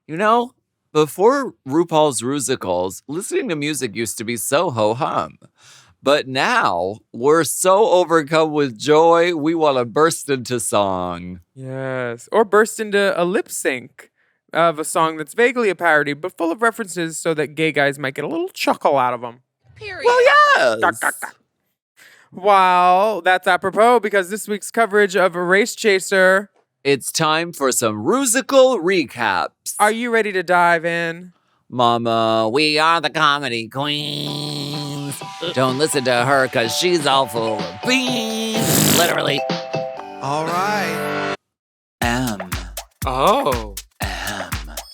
You know, before RuPaul's Rusicals, listening to music used to be so ho-hum. But now, we're so overcome with joy, we want to burst into song. Yes. Or burst into a lip sync of a song that's vaguely a parody, but full of references so that gay guys might get a little chuckle out of them. Period. Well, yes. Duck, duck, duck. Well, that's apropos because this week's coverage of Race Chaser. It's time for some Rusical recaps. Are you ready to dive in? Mama, we are the comedy queens. Don't listen to her because she's all full of beans. Literally. All right. M. Oh. M.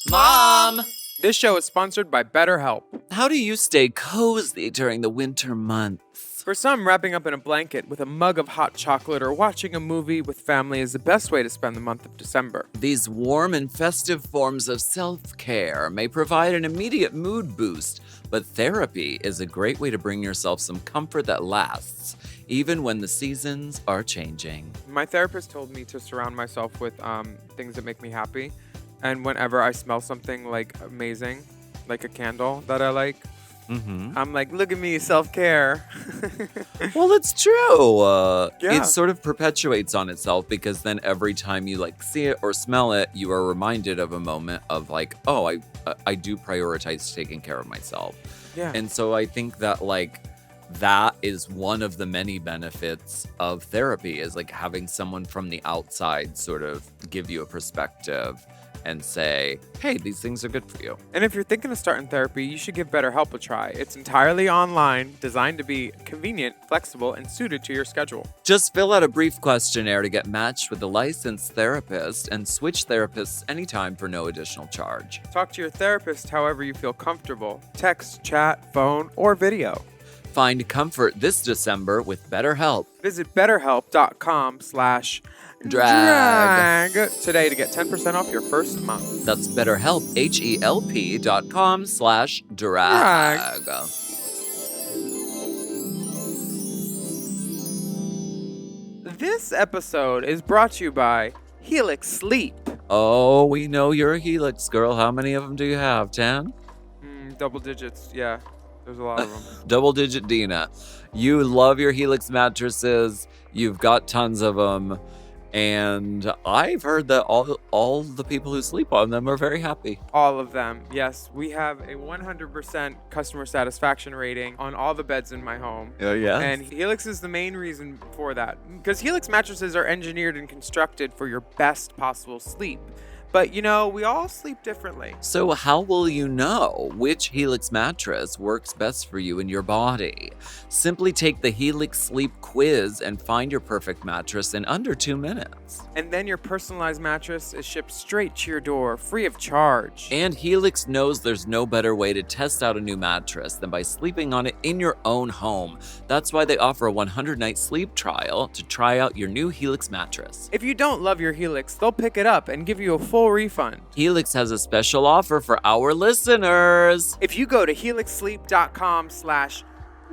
Mom! This show is sponsored by BetterHelp. How do you stay cozy during the winter months? For some, wrapping up in a blanket with a mug of hot chocolate or watching a movie with family is the best way to spend the month of December. These warm and festive forms of self-care may provide an immediate mood boost, but therapy is a great way to bring yourself some comfort that lasts, even when the seasons are changing. My therapist told me to surround myself with things that make me happy. And whenever I smell something like amazing, like a candle that I like, I'm like, look at me, self-care. Well, it's true. Yeah. It sort of perpetuates on itself because then every time you like see it or smell it, you are reminded of a moment of like, oh, I do prioritize taking care of myself. Yeah. And so I think that like that is one of the many benefits of therapy is like having someone from the outside sort of give you a perspective and say, hey, these things are good for you. And if you're thinking of starting therapy, you should give BetterHelp a try. It's entirely online, designed to be convenient, flexible, and suited to your schedule. Just fill out a brief questionnaire to get matched with a licensed therapist and switch therapists anytime for no additional charge. Talk to your therapist however you feel comfortable. Text, chat, phone, or video. Find comfort this December with BetterHelp. Visit betterhelp.com/drag today to get 10% off your first month. That's BetterHelp, HELP.com/drag. This episode is brought to you by Helix Sleep. Oh, we know you're a Helix girl. How many of them do you have? 10? Double digits, yeah. There's a lot of them. Double digit Dina. You love your Helix mattresses. You've got tons of them. And I've heard that all the people who sleep on them are very happy. All of them, yes. We have a 100% customer satisfaction rating on all the beds in my home. Oh, yeah. And Helix is the main reason for that. Because Helix mattresses are engineered and constructed for your best possible sleep. But, you know, we all sleep differently. So how will you know which Helix mattress works best for you and your body? Simply take the Helix Sleep Quiz and find your perfect mattress in under 2 minutes. And then your personalized mattress is shipped straight to your door, free of charge. And Helix knows there's no better way to test out a new mattress than by sleeping on it in your own home. That's why they offer a 100-night sleep trial to try out your new Helix mattress. If you don't love your Helix, they'll pick it up and give you a full refund. Helix has a special offer for our listeners. If you go to helixsleep.com/drag,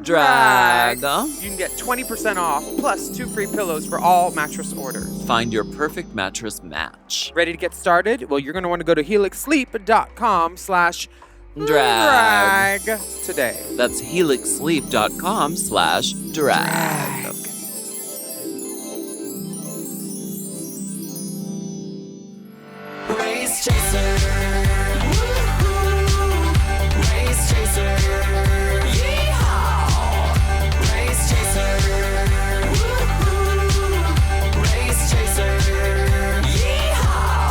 Drag. you can get 20% off plus 2 free pillows for all mattress orders. Find your perfect mattress match. Ready to get started? Well, you're going to want to go to helixsleep.com/drag today. That's helixsleep.com/drag. Race Chaser. Woo-hoo. Race Chaser. Yeehaw. Race Chaser. Woo-hoo. Race Chaser. Yeehaw.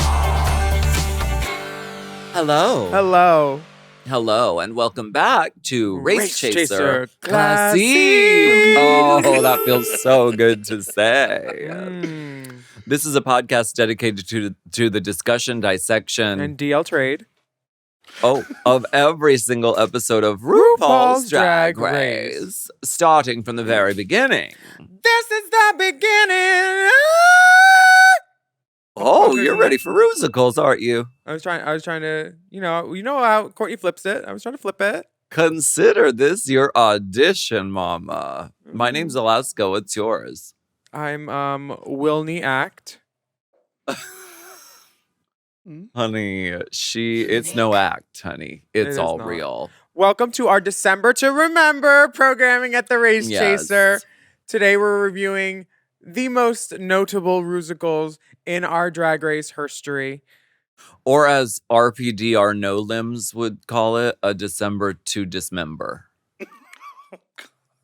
Hello. Hello. Hello, and welcome back to Race Chaser Classic. Oh, that feels so good to say. This is a podcast dedicated to the discussion, dissection, And DL Trade. of every single episode of RuPaul's Drag Race, starting from the very beginning. This is the beginning. Oh, you're ready for Rusicals, aren't you? I was trying to, you know how Courtney flips it. I was trying to flip it. Consider this your audition, mama. My name's Alaska. What's yours? I'm Wilney Act. Honey, it's no act, honey. It's is all not. real. Welcome to our December to Remember programming at the Race Yes. Chaser. Today we're reviewing the most notable Rusicals in our Drag Race history. Or as RPDR No Limbs would call it, a December to dismember.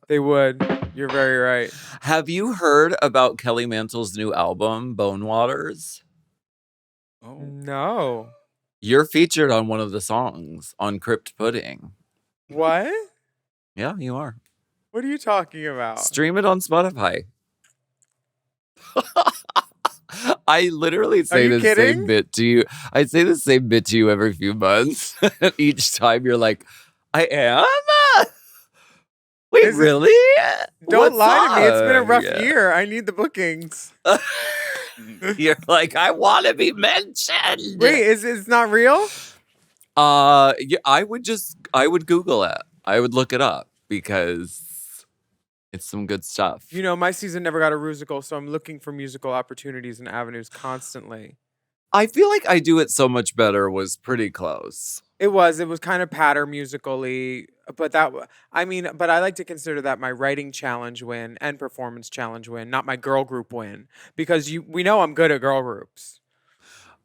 They would. You're very right. Have you heard about Kelly Mantle's new album, Bone Waters? Oh. No. You're featured on one of the songs on Crypt Pudding. What? Yeah, you are. What are you talking about? Stream it on Spotify. I literally say you the same kidding? bit to you. I say the same bit to you every few months. Each time you're like, I am? Wait, Is it- really? Don't What's lie to me. It's been a up? rough Yeah. year. I need the bookings. You're like, I want to be mentioned. Wait, it's not real? Yeah, I would Google it. I would look it up because it's some good stuff. You know, my season never got a Rusical, so I'm looking for musical opportunities and avenues constantly. I feel like I Do It So Much Better was pretty close. It was kind of patter musically, but I like to consider that my writing challenge win and performance challenge win, not my girl group win, because we know I'm good at girl groups.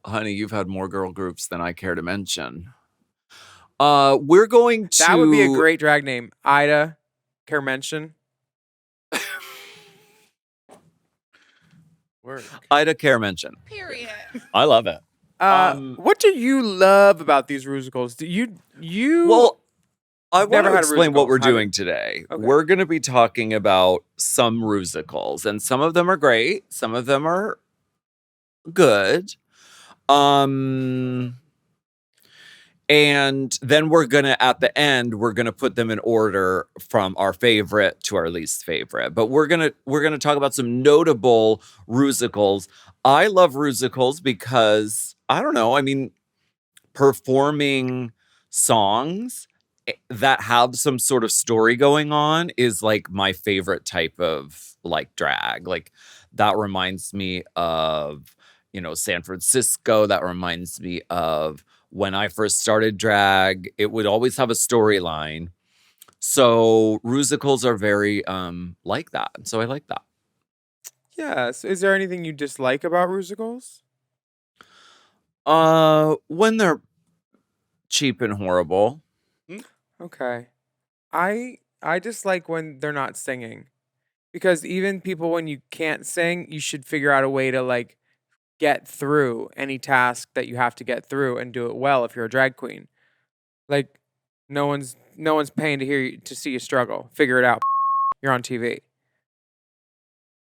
Honey, you've had more girl groups than I care to mention. We're going to... That would be a great drag name, Ida. Care mention? Work. Ida Care Mention. Period. I love it. What do you love about these Rusicals? Do you? Well, I want never to had a explain what Rusical, we're have you? doing today. Okay. We're going to be talking about some Rusicals, and some of them are great. Some of them are good. And then at the end, we're gonna put them in order from our favorite to our least favorite. But we're gonna talk about some notable Rusicals. I love Rusicals because I don't know. I mean, performing songs that have some sort of story going on is like my favorite type of like drag. Like that reminds me of, San Francisco. That reminds me of when I first started drag. It would always have a storyline. So Rusicals are very like that. So I like that. Yes. Is there anything you dislike about Rusicals? When they're cheap and horrible. Okay. I dislike when they're not singing. Because even people when you can't sing, you should figure out a way to like get through any task that you have to get through and do it well if you're a drag queen. Like no one's paying to see you struggle. Figure it out. You're on TV.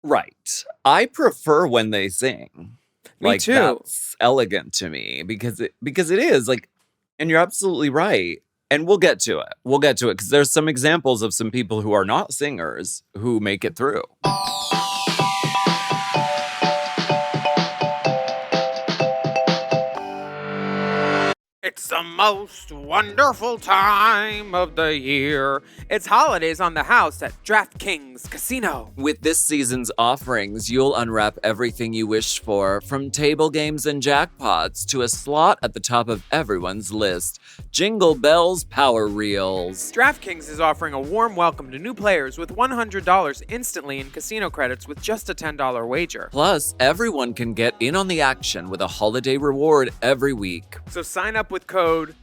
Right. I prefer when they sing. Me too. That's elegant to me because it is like, and you're absolutely right. And we'll get to it. We'll get to it because there's some examples of some people who are not singers who make it through. It's the most wonderful time of the year. It's holidays on the house at DraftKings Casino. With this season's offerings, you'll unwrap everything you wish for, from table games and jackpots to a slot at the top of everyone's list. Jingle Bells Power Reels. DraftKings is offering a warm welcome to new players with $100 instantly in casino credits with just a $10 wager. Plus, everyone can get in on the action with a holiday reward every week. So sign up with code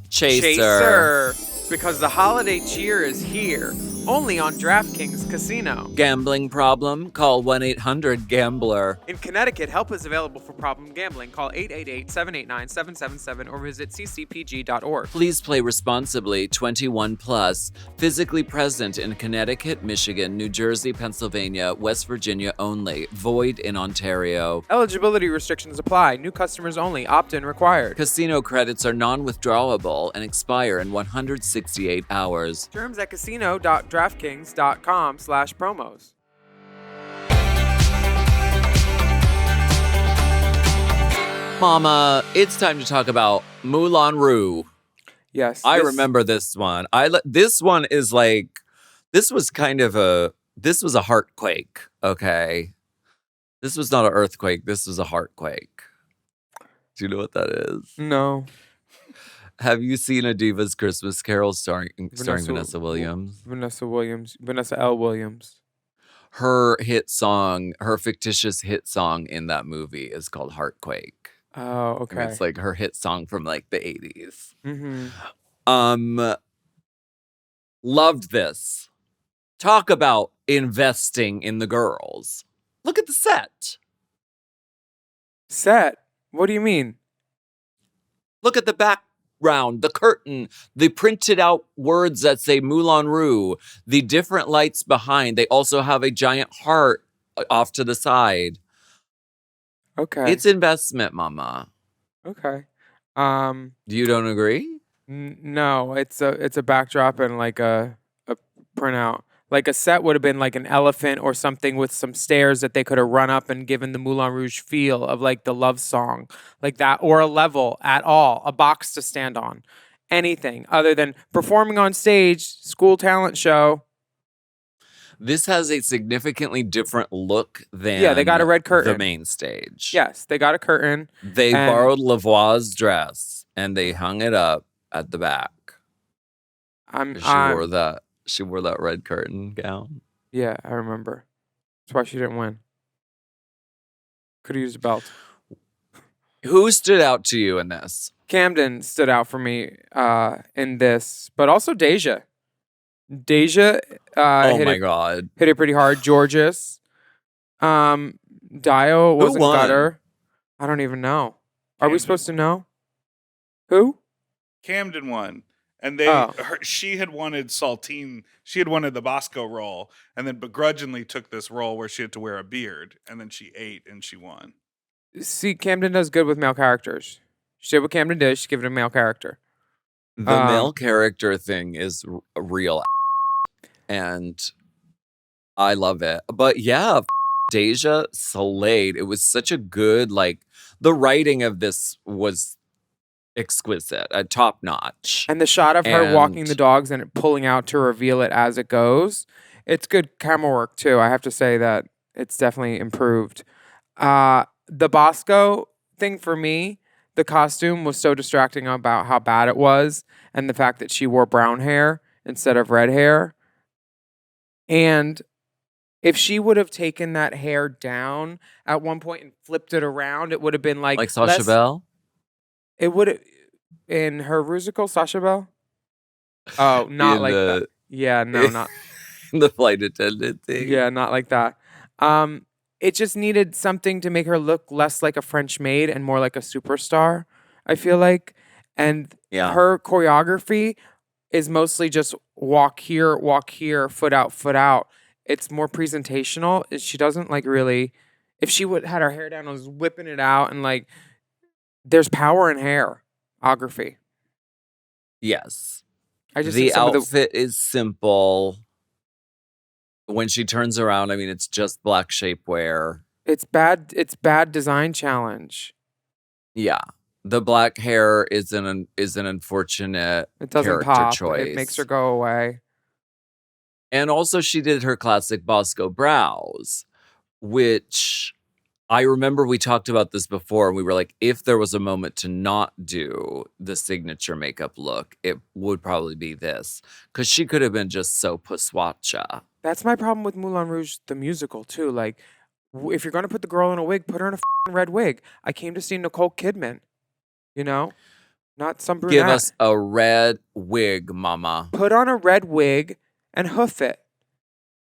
Chaser. because the holiday cheer is here, only on DraftKings Casino. Gambling problem? Call 1-800-GAMBLER. In Connecticut, help is available for problem gambling. Call 888-789-777 or visit ccpg.org. Please play responsibly. 21 plus. Physically present in Connecticut, Michigan, New Jersey, Pennsylvania, West Virginia only. Void in Ontario. Eligibility restrictions apply. New customers only. Opt-in required. Casino credits are non-withdrawable and expire in 168 hours. Terms at casino.draftkings.com/promos. Mama, it's time to talk about Moulin Ru. Yes. I remember this one. This one is like, this was a heartquake, okay? This was not an earthquake. This was a heartquake. Do you know what that is? No. Have you seen A Diva's Christmas Carol starring Vanessa Williams? Vanessa L. Williams. Her hit song, her fictitious hit song in that movie is called Heartquake. Oh, I mean, okay. it's like her hit song from like the 80s. Mm-hmm. Loved this. Talk about investing in the girls. Look at the set. Set? What do you mean? Look at the background, the curtain, the printed out words that say Moulin Ru, the different lights behind. They also have a giant heart off to the side. Okay. It's investment, mama. Okay. You don't agree? No, it's a backdrop and like a printout. Like a set would have been like an elephant or something with some stairs that they could have run up and given the Moulin Rouge feel of like the love song, like that, or a level at all, a box to stand on, anything other than performing on stage, school talent show. This has a significantly different look than Yeah, they got a red curtain. the main stage. Yes, they got a curtain. They and- borrowed Lavoie's dress and they hung it up at the back. She wore that red curtain gown. Yeah, I remember. That's why she didn't win. Could have used a belt. Who stood out to you in this? Camden stood out for me in this, but also Deja. Deja Oh my God. hit it pretty hard. Georges. Dio wasn't won? gutter. I don't even know. Are we supposed to know? Who? Camden won. And she had wanted Saltine. She had wanted the Bosco role, and then begrudgingly took this role where she had to wear a beard, and then she ate and she won. See, Camden does good with male characters. She did what Camden did. She gave it a male character. The male character thing is real, and I love it. But yeah, Deja slayed. It was such a good, like, the writing of this was exquisite, top notch. And the shot of her walking the dogs and it pulling out to reveal it as it goes, it's good camera work too. I have to say that it's definitely improved. The Bosco thing for me, the costume was so distracting about how bad it was and the fact that she wore brown hair instead of red hair. And if she would have taken that hair down at one point and flipped it around, it would have been like Sasha Bell? It would have, in her Rusical, Sasha Bell? Oh, not like that. Yeah, no, not. The flight attendant thing. Yeah, not like that. It just needed something to make her look less like a French maid and more like a superstar, I feel like. And her choreography is mostly just walk here, foot out, foot out. It's more presentational. She doesn't like really, if she had her hair down and was whipping it out and like, there's power in hairography. Yes. The outfit is simple. When she turns around, I mean, it's just black shapewear. It's bad design challenge. Yeah. The black hair is an unfortunate It doesn't character pop. choice. It makes her go away. And also she did her classic Bosco brows, which I remember we talked about this before, and we were like, if there was a moment to not do the signature makeup look, it would probably be this. Because she could have been just so puswacha. That's my problem with Moulin Rouge, the musical, too. Like, if you're going to put the girl in a wig, put her in a red wig. I came to see Nicole Kidman, you know? Not some brunette. Give us a red wig, mama. Put on a red wig and hoof it.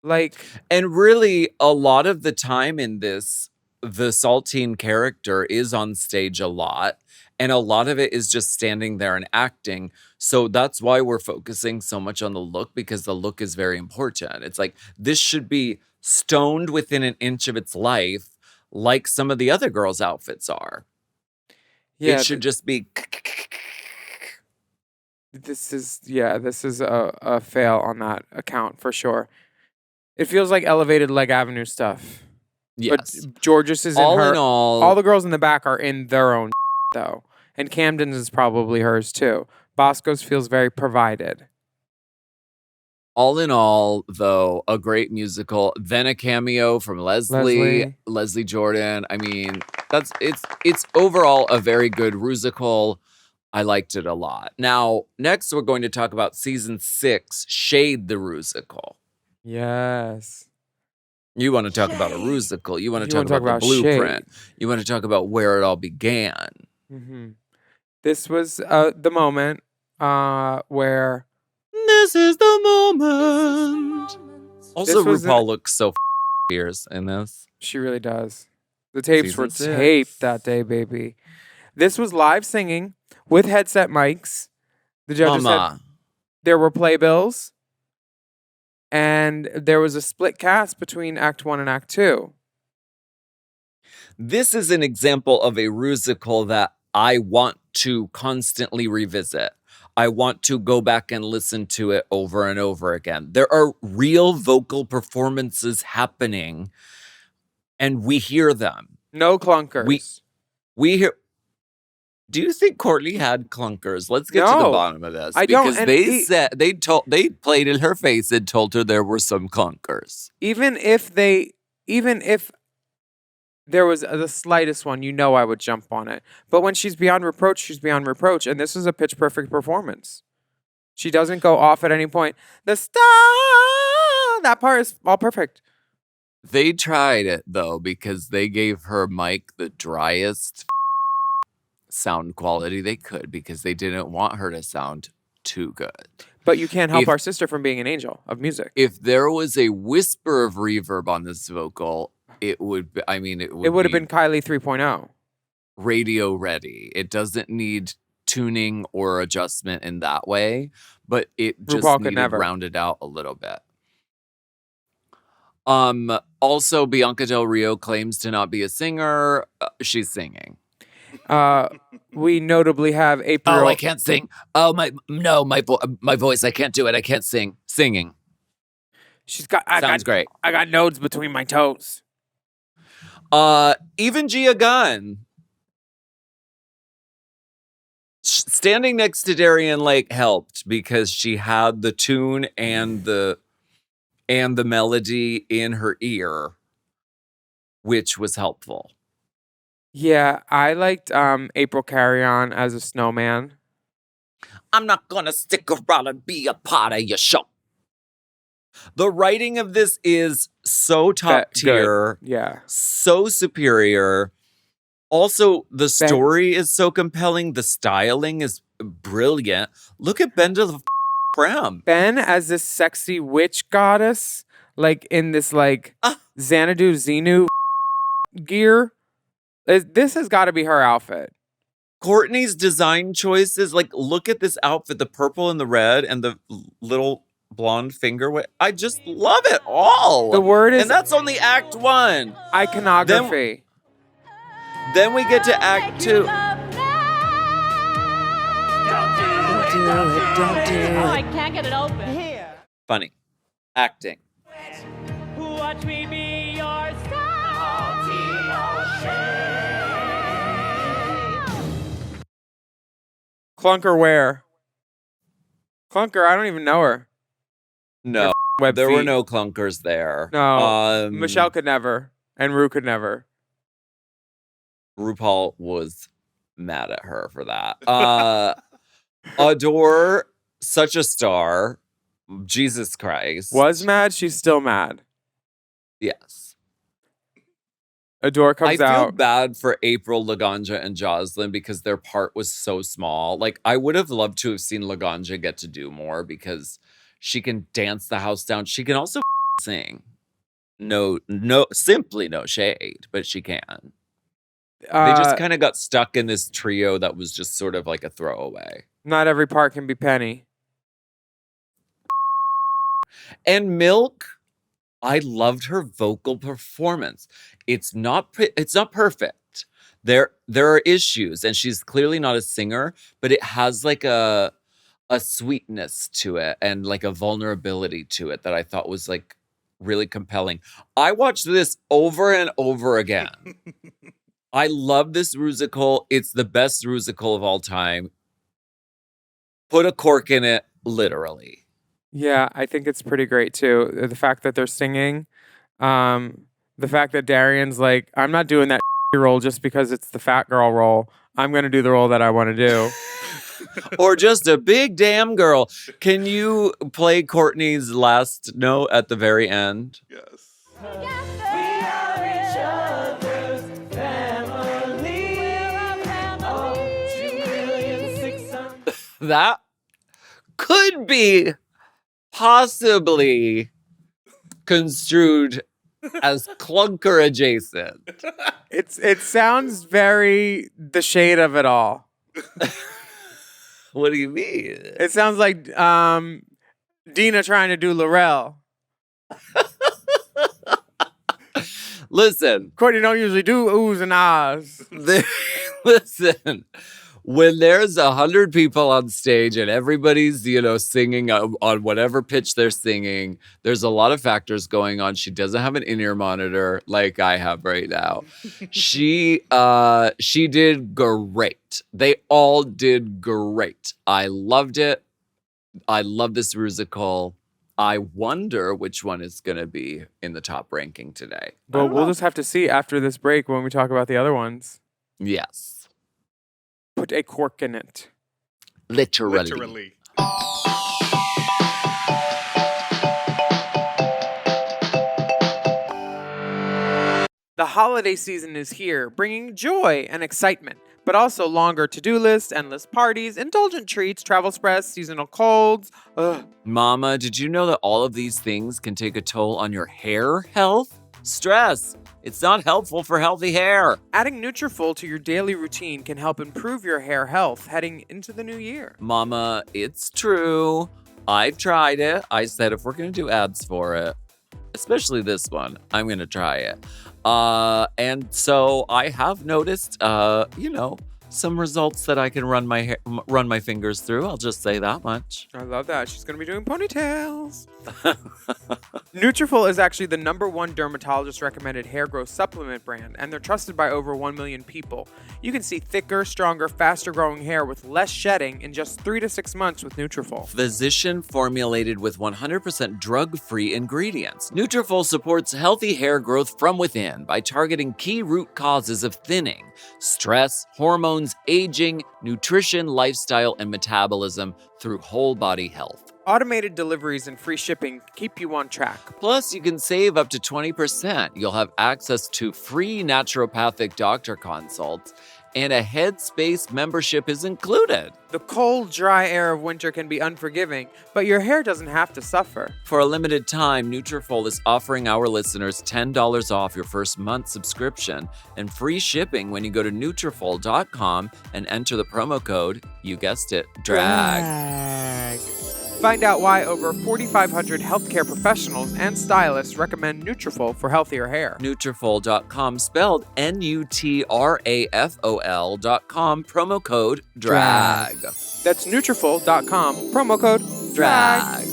Like, and really, a lot of the time in this, the Saltine character is on stage a lot, and a lot of it is just standing there and acting. So that's why we're focusing so much on the look, because the look is very important. It's like, this should be stoned within an inch of its life, like some of the other girls' outfits are. Yeah, it should just be. This is a fail on that account for sure. It feels like elevated Leg Avenue stuff. Yes. But Georges is in all the girls in the back are in their own though. And Camden's is probably hers too. Bosco's feels very provided. All in all, though, a great musical. Then a cameo from Leslie Jordan. I mean, it's overall a very good Rusical. I liked it a lot. Now, next we're going to talk about season 6, Shade the Rusical. Yes. You want to talk about a Rusical. You want to You talk wanna about the blueprint. Shade. You want to talk about where it all began. Mm-hmm. This was the moment where This is the moment. Also, This was RuPaul looks so fierce in this. she really does. The tapes Season were 6. taped that day, baby. This was live singing with headset mics. The judges said there were playbills, and there was a split cast between Act 1 and Act 2. This is an example of a Rusical that I want to constantly revisit. I want to go back and listen to it over and over again. There are real vocal performances happening, and we hear them. No clunkers. We hear. Do you think Courtney had clunkers? Let's get to the bottom of this. I because don't, they played in her face and told her there were some clunkers. Even if there was the slightest one, I would jump on it. But when she's beyond reproach, she's beyond reproach. And this is a pitch perfect performance. She doesn't go off at any point. The star, that part is all perfect. They tried it, though, because they gave her mic the driest sound quality they could because they didn't want her to sound too good. But you can't help our sister from being an angel of music. If there was a whisper of reverb on this vocal, it would have been Kylie 3.0. Radio ready. It doesn't need tuning or adjustment in that way, but it just needed rounded out a little bit. Also, Bianca Del Rio claims to not be a singer. She's singing. We notably have April. Oh, I can't sing. Oh, my voice. I can't do it. I can't sing. Singing. Sounds great. I got nodes between my toes. Even Gia Gunn standing next to Darian Lake helped because she had the tune and the melody in her ear, which was helpful. Yeah, I liked April Carry-On as a snowman. I'm not gonna stick around and be a part of your show. The writing of this is so top tier. Yeah. So superior. Also, the story is so compelling. The styling is brilliant. Look at Ben to the Pram. Ben as this sexy witch goddess, like in this Xanadu Xenu gear. This has got to be her outfit. Courtney's design choices, look at this outfit, the purple and the red and the little blonde finger. I just love it all. The word is... And that's only Act 1. Iconography. Then we get to Act 2. Don't do it. Oh, I can't get it open. Here. Funny. Acting. Watch me be your star. Clunker where? Clunker, I don't even know her. No, there were no clunkers there. No, Michelle could never, and Ru could never. RuPaul was mad at her for that. Adore, such a star. Jesus Christ. Was mad, she's still mad. Yes. Adore comes out. I feel bad for April, Laganja, and Jocelyn because their part was so small. I would have loved to have seen Laganja get to do more because she can dance the house down. She can also sing. No, simply no shade, but she can. They just kind of got stuck in this trio that was just sort of like a throwaway. Not every part can be Penny. And Milk, I loved her vocal performance. It's not perfect. There are issues, and she's clearly not a singer, but it has a sweetness to it and a vulnerability to it that I thought was really compelling. I watched this over and over again. I love this Rusical. It's the best Rusical of all time. Put a cork in it, literally. Yeah, I think it's pretty great too. The fact that they're singing, the fact that Darian's like, I'm not doing that role just because it's the fat girl role. I'm going to do the role that I want to do. Or just a big damn girl. Can you play Courtney's last note at the very end? Yes. That could be possibly construed as clunker adjacent. It sounds very the shade of it all. What do you mean? It sounds like Dina trying to do Laurel. Listen. Courtney don't usually do oohs and ahs. Listen. When there's 100 people on stage and everybody's, singing on whatever pitch they're singing, there's a lot of factors going on. She doesn't have an in-ear monitor like I have right now. She did great. They all did great. I loved it. I love this Rusical. I wonder which one is going to be in the top ranking today. Well, we'll just have to see after this break when we talk about the other ones. Yes. Put a cork in it. Literally. The holiday season is here, bringing joy and excitement, but also longer to-do lists, endless parties, indulgent treats, travel stress, seasonal colds. Ugh. Mama, did you know that all of these things can take a toll on your hair health? Stress. It's not helpful for healthy hair. Adding Nutrafol to your daily routine can help improve your hair health heading into the new year. Mama, it's true. I've tried it. I said if we're going to do ads for it, especially this one, I'm going to try it. And so I have noticed, some results that I can run my fingers through. I'll just say that much. I love that. She's going to be doing ponytails. Nutrafol is actually the #1 dermatologist recommended hair growth supplement brand, and they're trusted by over 1 million people. You can see thicker, stronger, faster growing hair with less shedding in just 3 to 6 months with Nutrafol. Physician formulated with 100% drug-free ingredients. Nutrafol supports healthy hair growth from within by targeting key root causes of thinning: stress, hormones, aging, nutrition, lifestyle, and metabolism through whole body health. Automated deliveries and free shipping keep you on track. Plus, you can save up to 20%. You'll have access to free naturopathic doctor consults, and a Headspace membership is included. The cold, dry air of winter can be unforgiving, but your hair doesn't have to suffer. For a limited time, Nutrafol is offering our listeners $10 off your first month subscription and free shipping when you go to Nutrafol.com and enter the promo code, you guessed it, DRAG. Find out why over 4,500 healthcare professionals and stylists recommend Nutrafol for healthier hair. Nutrafol.com, spelled Nutrafol.com, promo code DRAG. That's Nutrafol.com, promo code DRAG.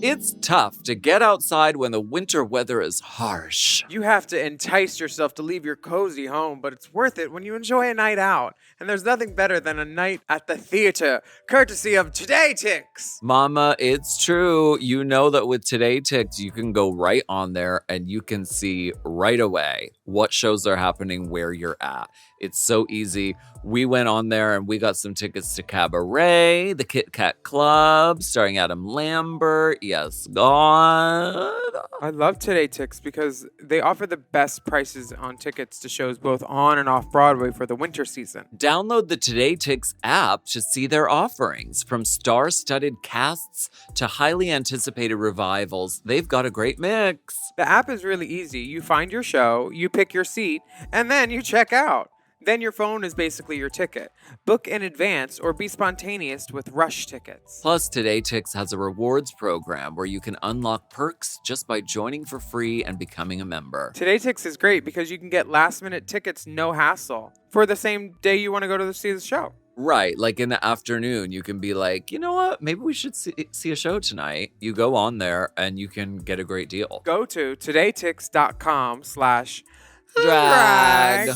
It's tough to get outside when the winter weather is harsh. You have to entice yourself to leave your cozy home, but it's worth it when you enjoy a night out. And there's nothing better than a night at the theater, courtesy of TodayTix. Mama, it's true. You know that with TodayTix, you can go right on there and you can see right away what shows are happening where you're at. It's so easy. We went on there and we got some tickets to Cabaret, the Kit Kat Club, starring Adam Lambert. Yes, God. I love TodayTix because they offer the best prices on tickets to shows both on and off Broadway for the winter season. Download the TodayTix app to see their offerings. From star-studded casts to highly anticipated revivals, they've got a great mix. The app is really easy. You find your show, you pick your seat, and then you check out. Then your phone is basically your ticket. Book in advance or be spontaneous with rush tickets. Plus, TodayTix has a rewards program where you can unlock perks just by joining for free and becoming a member. TodayTix is great because you can get last-minute tickets no hassle for the same day you want to go to see the show. Right, like in the afternoon, you can be like, you know what, maybe we should see a show tonight. You go on there and you can get a great deal. Go to todaytix.com/drag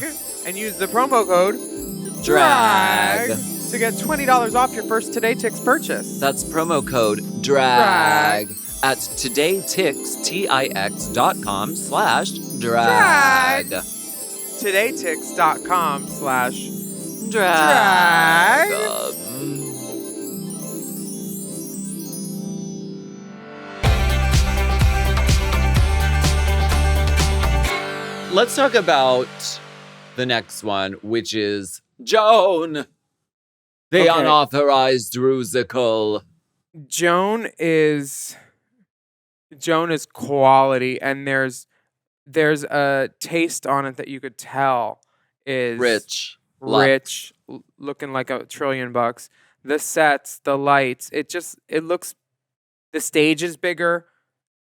and use the promo code DRAG. to get $20 off your first TodayTix purchase. That's promo code DRAG at TodayTix.com/drag. TodayTix.com/drag. Let's talk about the next one, which is Joan, the unauthorized Rusical. Joan is quality, and there's a taste on it that you could tell is Rich, looking like $1 trillion. The sets, the lights, it looks. The stage is bigger.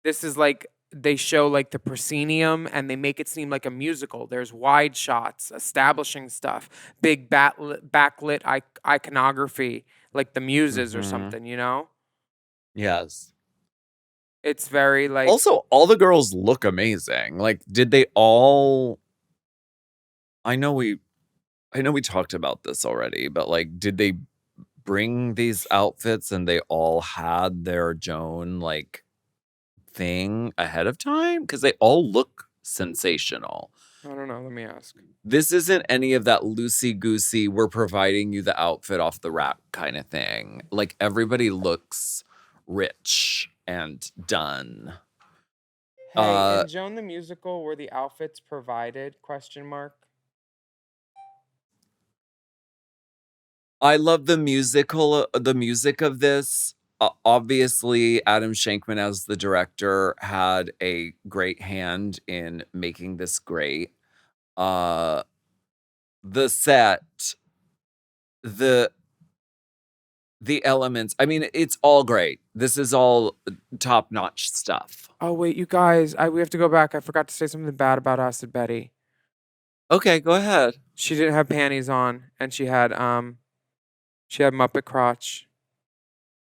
This is like they show like the proscenium, and they make it seem like a musical. There's wide shots, establishing stuff, big backlit iconography, like the Muses or something. You know? Yes. It's very like. Also, all the girls look amazing. Like, did they all? I know we talked about this already, but like, did they bring these outfits and they all had their Joan like thing ahead of time? Because they all look sensational. I don't know. Let me ask. This isn't any of that loosey-goosey, we're providing you the outfit off the rack kind of thing. Like, everybody looks rich and done. Hey, in Joan the Musical, were the outfits provided? ? I love the music of this. Obviously, Adam Shankman as the director had a great hand in making this great. The set, the elements. I mean, it's all great. This is all top-notch stuff. Oh wait, you guys, we have to go back. I forgot to say something bad about Acid Betty. Okay, go ahead. She didn't have panties on, and she had Muppet crotch.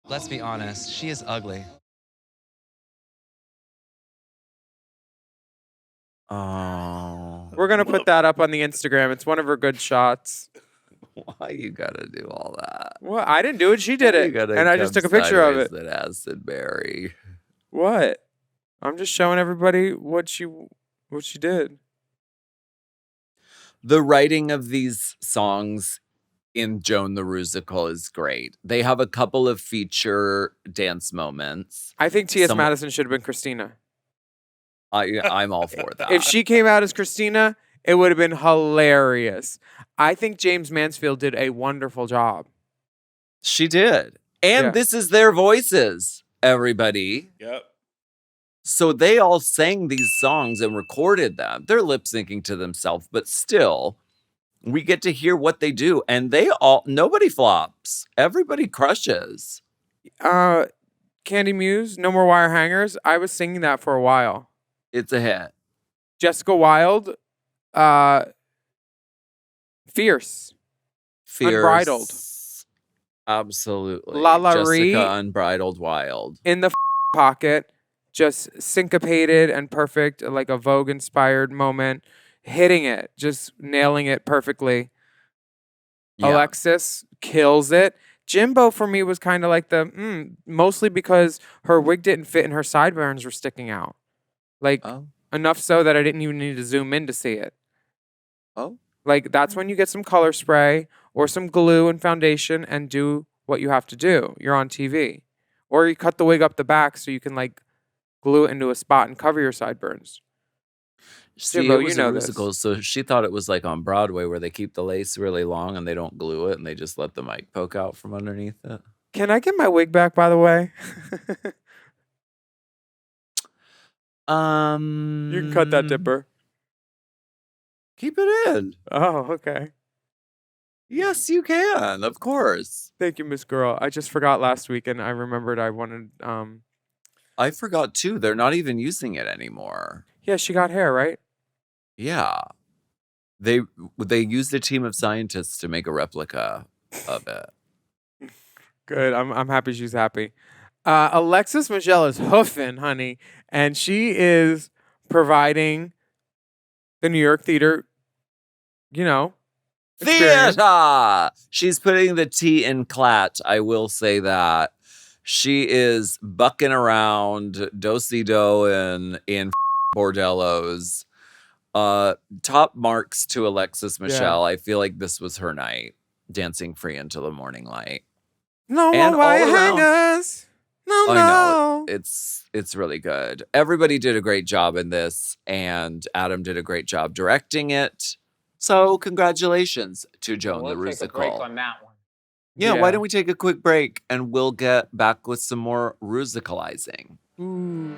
Let's be honest, she is ugly. Oh. We're gonna put that up on the Instagram. It's one of her good shots. Why you gotta do all that? Well, I didn't do it. She did it, and I just took a picture of it. That Acid Berry. What? I'm just showing everybody what she did. The writing of these songs in Joan the Rusical is great. They have a couple of feature dance moments. I think T.S. Madison should have been Christina. I'm all for that. If she came out as Christina, it would have been hilarious. I think James Mansfield did a wonderful job. She did. And this is their voices, everybody. Yep. So they all sang these songs and recorded them. They're lip syncing to themselves, but still, we get to hear what they do. And nobody flops. Everybody crushes. Candy Muse, No More Wire Hangers. I was singing that for a while. It's a hit. Jessica Wilde, Fierce. Unbridled. Absolutely. La La Jessica Ree. Unbridled Wild. In the pocket, just syncopated and perfect, like a Vogue-inspired moment. Hitting it, just nailing it perfectly. Yeah. Alexis kills it. Jimbo for me was kind of like mostly because her wig didn't fit and her sideburns were sticking out. Like, enough so that I didn't even need to zoom in to see it. Oh. Like, that's when you get some color spray or some glue and foundation and do what you have to do. You're on TV. Or you cut the wig up the back so you can, like, glue it into a spot and cover your sideburns. See, Jimbo, it was a musical, so she thought it was like on Broadway where they keep the lace really long and they don't glue it and they just let the mic poke out from underneath it. Can I get my wig back, by the way? You can cut that, Dipper. Keep it in. Oh, okay. Yes, you can. Of course. Thank you, Miss Girl. I just forgot last week and I remembered I wanted... I forgot too. They're not even using it anymore. Yeah, she got hair, right? Yeah. They used a team of scientists to make a replica of it. Good. I'm happy she's happy. Alexis Michelle is hoofing, honey. And she is providing the New York theater, experience. Theater! She's putting the T in clat. I will say that. She is bucking around do-si-do in bordellos. Top marks to Alexis Michelle. I feel like this was her night. Dancing free into the morning light. No And more wire all around- hangers. No, I know. no. It's really good. Everybody did a great job in this, and Adam did a great job directing it. So congratulations to Joan the We'll take a break Rusical. on that one. Yeah, Yeah. why don't we take a quick break and we'll get back with some more Rusicalizing. Ooh.